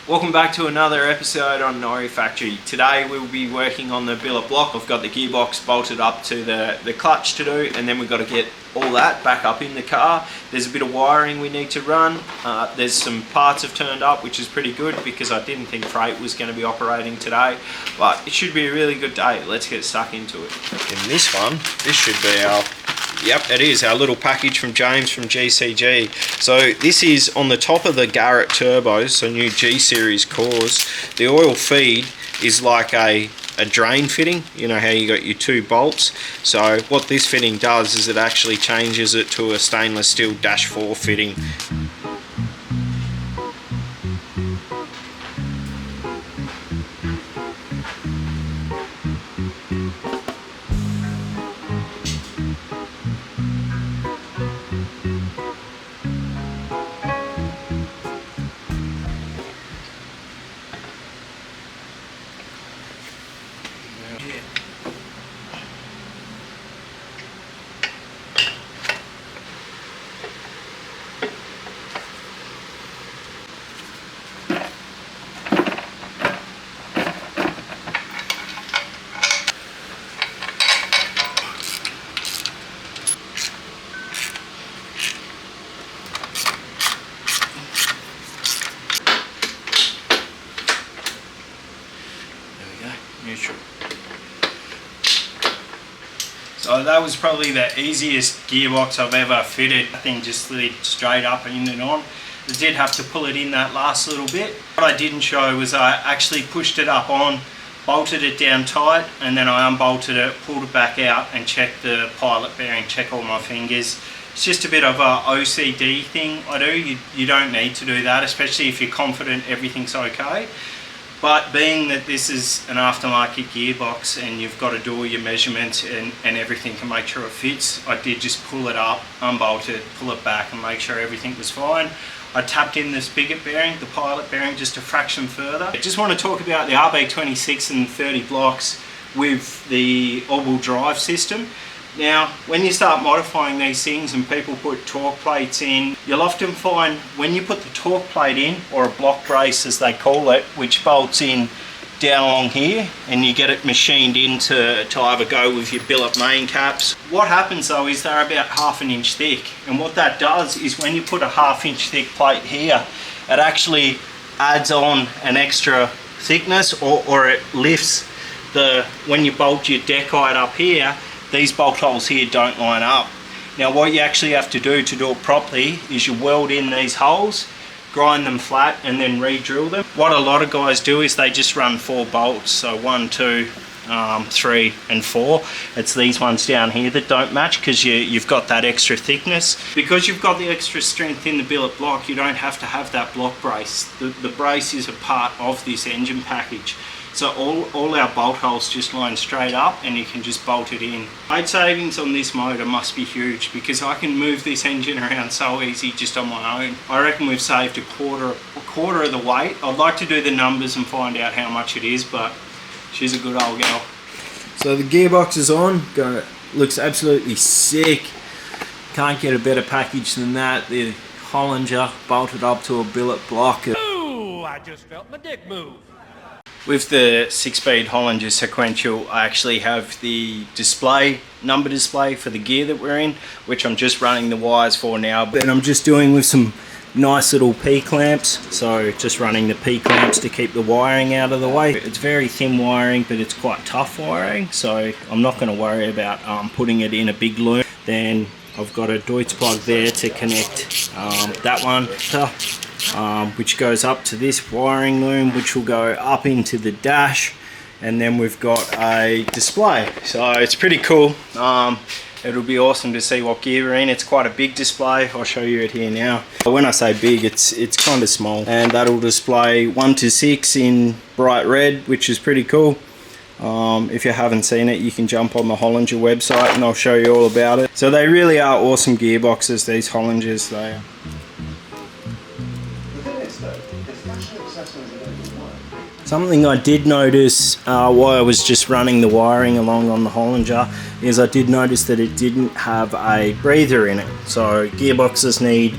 Welcome back to another episode on Nori Factory. Today we'll be working on the billet block. I've got the gearbox bolted up to the clutch to do, and then we've got to get all that back up in the car. There's a bit of wiring we need to run. There's some parts have turned up, which is pretty good because I didn't think freight was going to be operating today, but it should be a really good day. Let's get stuck into it. In this one, this should be our, yep, it is our little package from James from GCG. So this is on the top of the Garrett turbos, so new G series cores. The oil feed is like a drain fitting. You know how you got your two bolts. So what this fitting does is it actually changes it to a stainless steel dash 4 fitting. Neutral. So that was probably the easiest gearbox I've ever fitted. That thing just slid straight up and in and on. I did have to pull it in that last little bit. What I didn't show was I actually pushed it up on, bolted it down tight, and then I unbolted it, pulled it back out and checked the pilot bearing, check all my fingers. It's just a bit of a OCD thing I do. You don't need to do that, especially if you're confident everything's okay. But being that this is an aftermarket gearbox and you've got to do all your measurements and everything to make sure it fits, I did just pull it up, unbolt it, pull it back and make sure everything was fine. I tapped in the spigot bearing, the pilot bearing, just a fraction further. I just want to talk about the RB26 and 30 blocks with the all-wheel drive system. Now, when you start modifying these things and people put torque plates in, you'll often find when you put the torque plate in, or a block brace as they call it, which bolts in down along here, and you get it machined in to either go with your billet main caps. What happens though is they're about 1/2 inch thick, and what that does is when you put a 1/2 inch thick plate here, it actually adds on an extra thickness, or it lifts when you bolt your deckite up here, these bolt holes here don't line up. Now what you actually have to do it properly is you weld in these holes, grind them flat and then re-drill them. What a lot of guys do is they just run 4 bolts, so 1, 2, 3 and 4. It's these ones down here that don't match because you've got that extra thickness. Because you've got the extra strength in the billet block, you don't have to have that block brace. The brace is a part of this engine package. So all our bolt holes just line straight up and you can just bolt it in. Weight savings on this motor must be huge because I can move this engine around so easy just on my own. I reckon we've saved a quarter of the weight. I'd like to do the numbers and find out how much it is, but she's a good old girl. So the gearbox is on, looks absolutely sick. Can't get a better package than that. The Hollinger bolted up to a billet block. Ooh, I just felt my dick move. With the 6-speed Hollinger sequential, I actually have the number display for the gear that we're in, which I'm just running the wires for now. But I'm just doing with some nice little P-clamps, so just running the P-clamps to keep the wiring out of the way. It's very thin wiring, but it's quite tough wiring, so I'm not going to worry about putting it in a big loom. Then I've got a Deutz plug there to connect that one which goes up to this wiring loom, which will go up into the dash, and then we've got a display. So it's pretty cool. It'll be awesome to see what gear we're in. It's quite a big display. I'll show you it here now. When I say big, it's kind of small, and that'll display 1 to 6 in bright red, which is pretty cool. If you haven't seen it, you can jump on the Hollinger website and I'll show you all about it. So they really are awesome gearboxes, these Hollingers. They are. Something I did notice while I was just running the wiring along on the Hollinger is I did notice that it didn't have a breather in it. So gearboxes need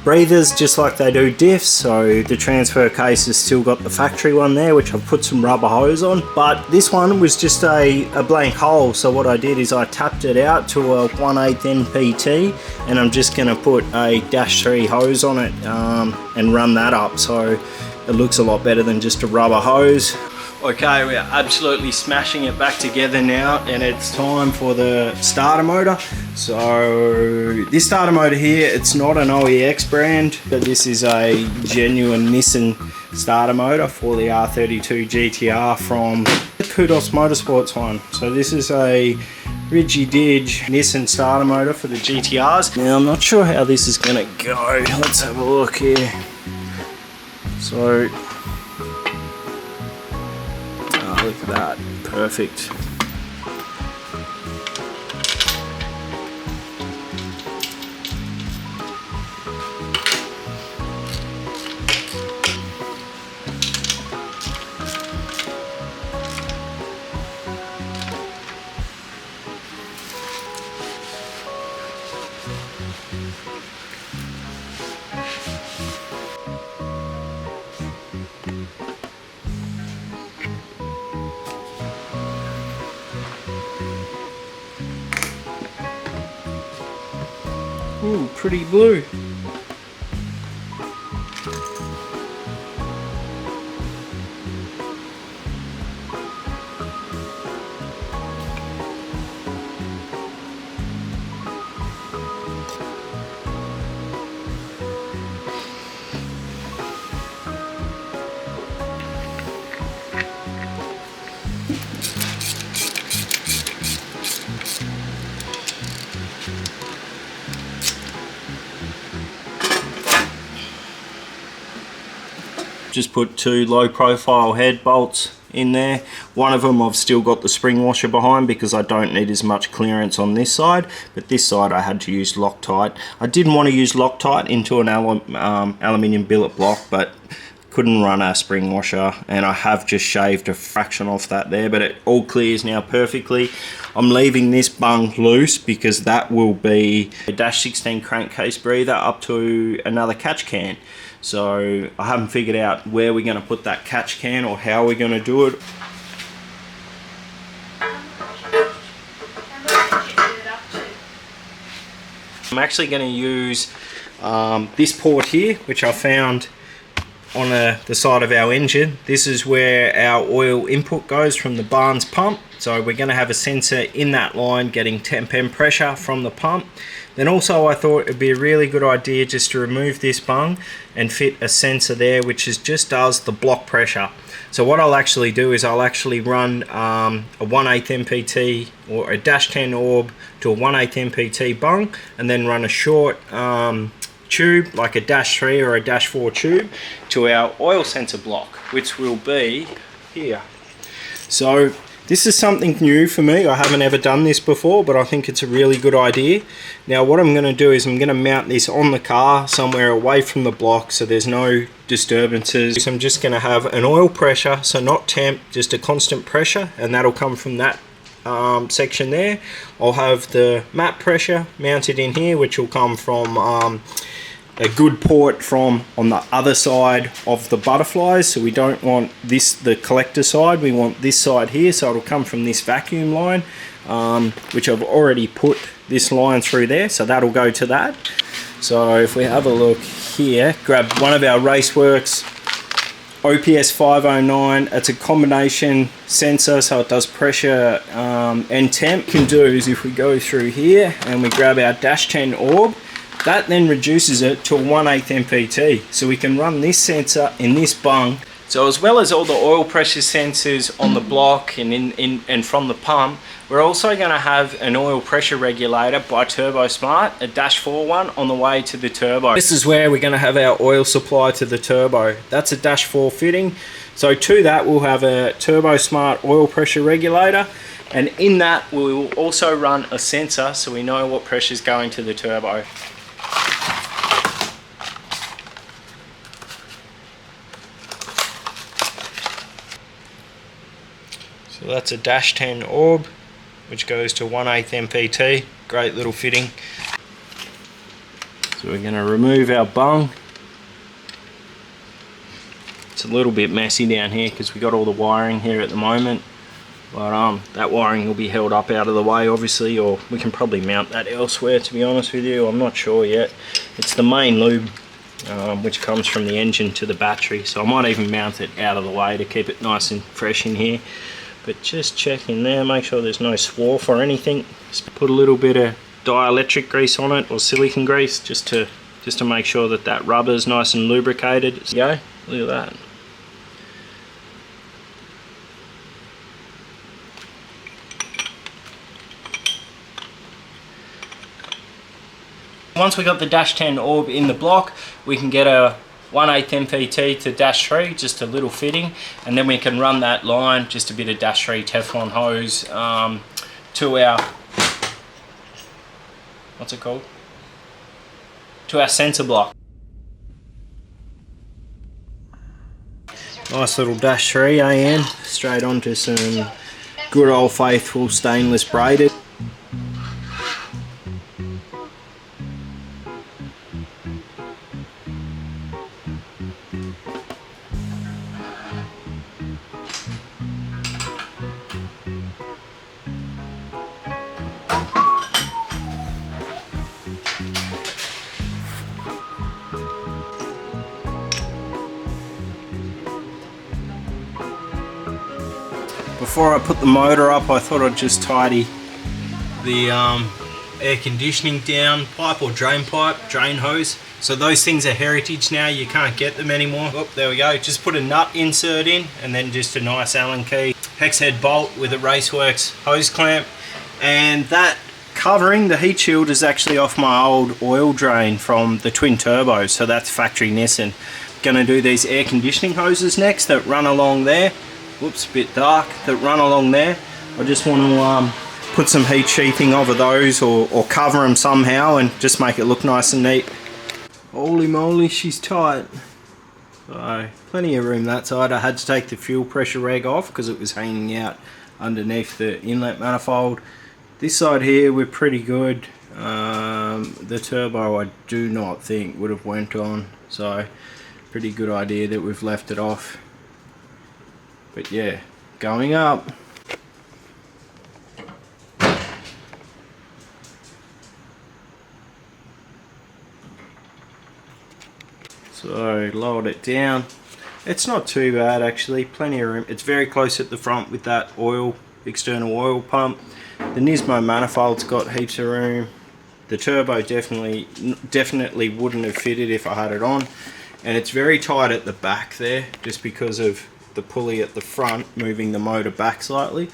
breathers just like they do diffs, so the transfer case has still got the factory one there, which I've put some rubber hose on, but this one was just a blank hole. So what I did is I tapped it out to a 1/8 NPT, and I'm just going to put a -3 hose on it and run that up, so it looks a lot better than just a rubber hose. Okay, we're absolutely smashing it back together now, and it's time for the starter motor. So this starter motor here, it's not an OEX brand, but this is a genuine Nissan starter motor for the R32 GTR from Kudos Motorsports one. So this is a Ridgy-Dig Nissan starter motor for the GTRs. Now I'm not sure how this is gonna go. Let's have a look here. So, look at that, perfect. Ooh, pretty blue. Just put 2 low profile head bolts in there. One of them I've still got the spring washer behind because I don't need as much clearance on this side, but this side I had to use Loctite. I didn't want to use Loctite into an aluminium billet block, but couldn't run a spring washer, and I have just shaved a fraction off that there, but it all clears now perfectly. I'm leaving this bung loose because that will be a -16 crankcase breather up to another catch can. So I haven't figured out where we're going to put that catch can or how we're going to do it. I'm actually going to use this port here, which I found on the side of our engine. This is where our oil input goes from the Barnes pump. So we're going to have a sensor in that line getting temp and pressure from the pump. Then also I thought it'd be a really good idea just to remove this bung and fit a sensor there which just does the block pressure. So what I'll actually do is I'll actually run a 1/8 NPT or a -10 orb to a 1/8 NPT bung, and then run a short tube like a -3 or a -4 tube to our oil sensor block, which will be here. So this is something new for me. I haven't ever done this before, but I think it's a really good idea. Now what I'm going to do is I'm going to mount this on the car somewhere away from the block so there's no disturbances. So I'm just going to have an oil pressure, so not temp, just a constant pressure, and that'll come from that section there. I'll have the map pressure mounted in here, which will come from a good port from on the other side of the butterflies. So we don't want this, the collector side, we want this side here, so it'll come from this vacuum line, which I've already put this line through there, so that'll go to that. So if we have a look here, grab one of our Raceworks OPS 509. It's a combination sensor, so it does pressure and temp. What we can do is if we go through here and we grab our -10 orb, that then reduces it to a 1/8 NPT. So we can run this sensor in this bung. So as well as all the oil pressure sensors on the block and from the pump, we're also going to have an oil pressure regulator by Turbo Smart, a -4 one on the way to the turbo. This is where we're going to have our oil supply to the turbo. That's a -4 fitting. So to that we'll have a Turbo Smart oil pressure regulator, and in that we will also run a sensor so we know what pressure is going to the turbo. So that's a -10 orb, which goes to 1/8 NPT. Great little fitting. So we're going to remove our bung. It's a little bit messy down here because we got all the wiring here at the moment. But that wiring will be held up out of the way obviously, or we can probably mount that elsewhere, to be honest with you. I'm not sure yet. It's the main lube which comes from the engine to the battery, so I might even mount it out of the way to keep it nice and fresh in here. But just check in there, make sure there's no swarf or anything. Just put a little bit of dielectric grease on it, or silicone grease, just to make sure that that rubber is nice and lubricated. There you go, look at that. Once we got the dash 10 orb in the block, we can get a 1/8 MPT to dash 3, just a little fitting, and then we can run that line, just a bit of dash 3 Teflon hose, to our, what's it called? To our sensor block. Nice little dash 3 AN, straight onto some good old faithful stainless braided. Before I put the motor up, I thought I'd just tidy the air conditioning down pipe or drain hose. So those things are heritage now, you can't get them anymore. Oh, there we go, just put a nut insert in and then just a nice Allen key hex head bolt with a Raceworks hose clamp. And that covering, the heat shield, is actually off my old oil drain from the twin turbos, so that's factory Nissan. Gonna do these air conditioning hoses next that run along there. Whoops, a bit dark, that run along there. I just want to put some heat sheathing over those, or cover them somehow and just make it look nice and neat. Holy moly, she's tight. So plenty of room that side. I had to take the fuel pressure reg off because it was hanging out underneath the inlet manifold. This side here we're pretty good. The turbo I do not think would have went on, so pretty good idea that we've left it off. But yeah, going up. So lowered it down. It's not too bad actually, plenty of room. It's very close at the front with that oil, external oil pump. The Nismo manifold's got heaps of room. The turbo definitely wouldn't have fitted if I had it on. And it's very tight at the back there, just because of the pulley at the front moving the motor back slightly.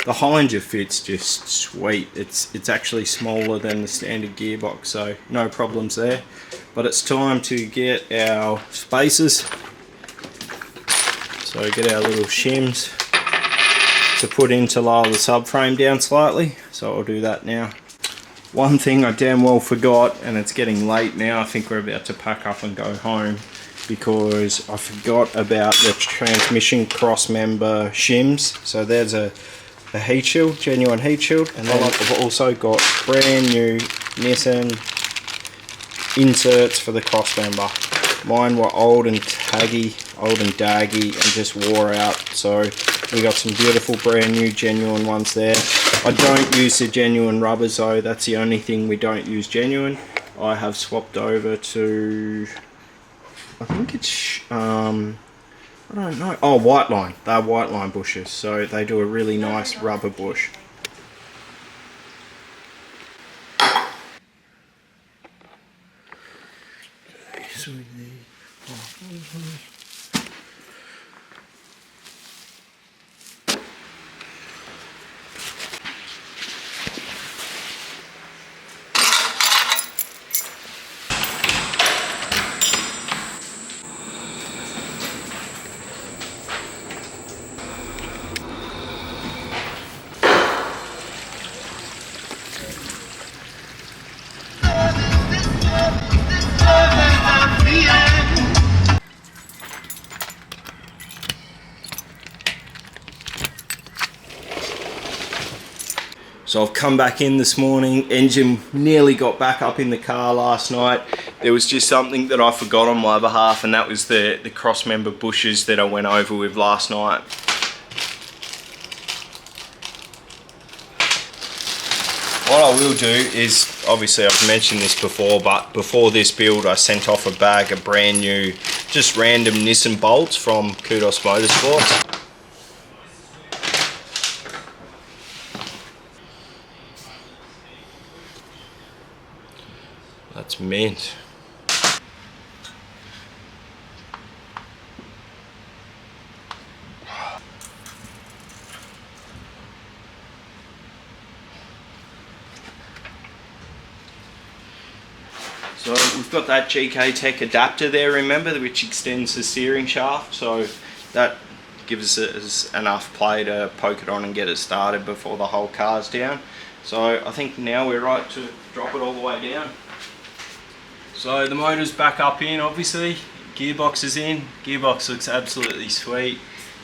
The Hollinger fits just sweet. It's actually smaller than the standard gearbox, so no problems there. But it's time to get our spacers, so get our little shims to put in to lower the subframe down slightly, so I'll do that now. One thing I damn well forgot, and it's getting late now, I think we're about to pack up and go home, because I forgot about the transmission crossmember shims. So there's a heat shield, genuine heat shield, and then I've also got brand new Nissan inserts for the crossmember. Mine were old and taggy, old and daggy, and just wore out, so we got some beautiful brand new genuine ones there. I don't use the genuine rubbers though, that's the only thing we don't use genuine. I have swapped over to, I think it's, I don't know, oh, white line. They're white line bushes, so they do a really nice rubber bush. So I've come back in this morning, engine nearly got back up in the car last night. there was just something that I forgot on my behalf, and that was the Crossmember bushes that I went over with last night. What I will do is, obviously I've mentioned this before, but before this build I sent off a bag of brand new, just random Nissan bolts from Kudos Motorsports. That's mint. So we've got that GK Tech adapter there, remember, which extends the steering shaft, so that gives us enough play to poke it on and get it started before the whole car's down. So I think now we're right to drop it all the way down. So the motor's back up in, obviously, gearbox is in, gearbox looks absolutely sweet.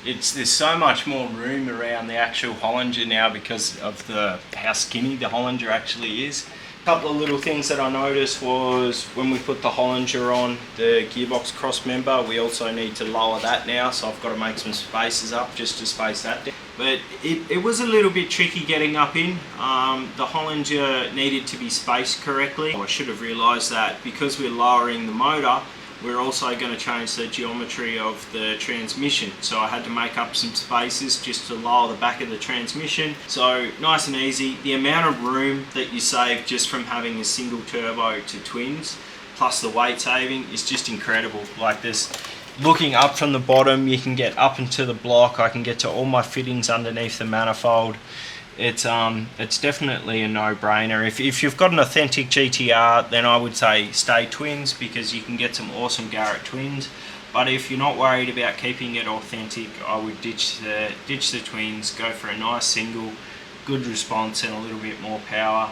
There's so much more room around the actual Hollinger now because of how skinny the Hollinger actually is. A couple of little things that I noticed was when we put the Hollinger on the gearbox Crossmember, we also need to lower that now, so I've got to make some spaces up just to space that down. But it was a little bit tricky getting up in. The Hollinger needed to be spaced correctly. I should have realised that because we're lowering the motor, we're also going to change the geometry of the transmission, so I had to make up some spaces just to lower the back of the transmission. So nice and easy. The amount of room that you save just from having a single turbo to twins plus the weight saving is just incredible. Like this, looking up from the bottom, you can get up into the block. I can get to all my fittings underneath the manifold. It's definitely a no-brainer. If you've got an authentic GTR, then I would say stay twins because you can get some awesome Garrett twins. But if you're not worried about keeping it authentic, I would ditch the twins, go for a nice single, good response and a little bit more power.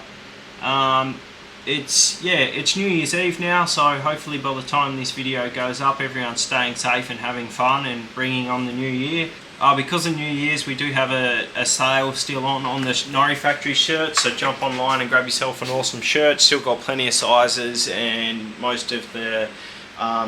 It's New Year's Eve now, so hopefully by the time this video goes up, everyone's staying safe and having fun and bringing on the new year. Because of New Year's, we do have a sale still on the Norrie Factory shirts, so jump online and grab yourself an awesome shirt. Still got plenty of sizes and most of the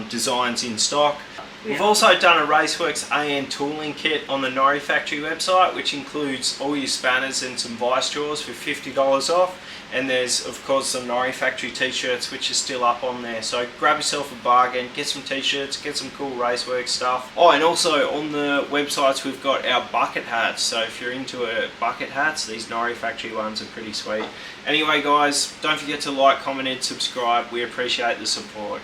designs in stock. We've also done a Raceworks AN tooling kit on the Norrie Factory website, which includes all your spanners and some vice jaws for $50 off. And there's of course some Norrie Factory t-shirts which are still up on there, so grab yourself a bargain, get some t-shirts, get some cool Raceworks stuff. Oh, and also on the websites we've got our bucket hats, so if you're into bucket hats, these Norrie Factory ones are pretty sweet. Anyway guys, don't forget to like, comment and subscribe, we appreciate the support.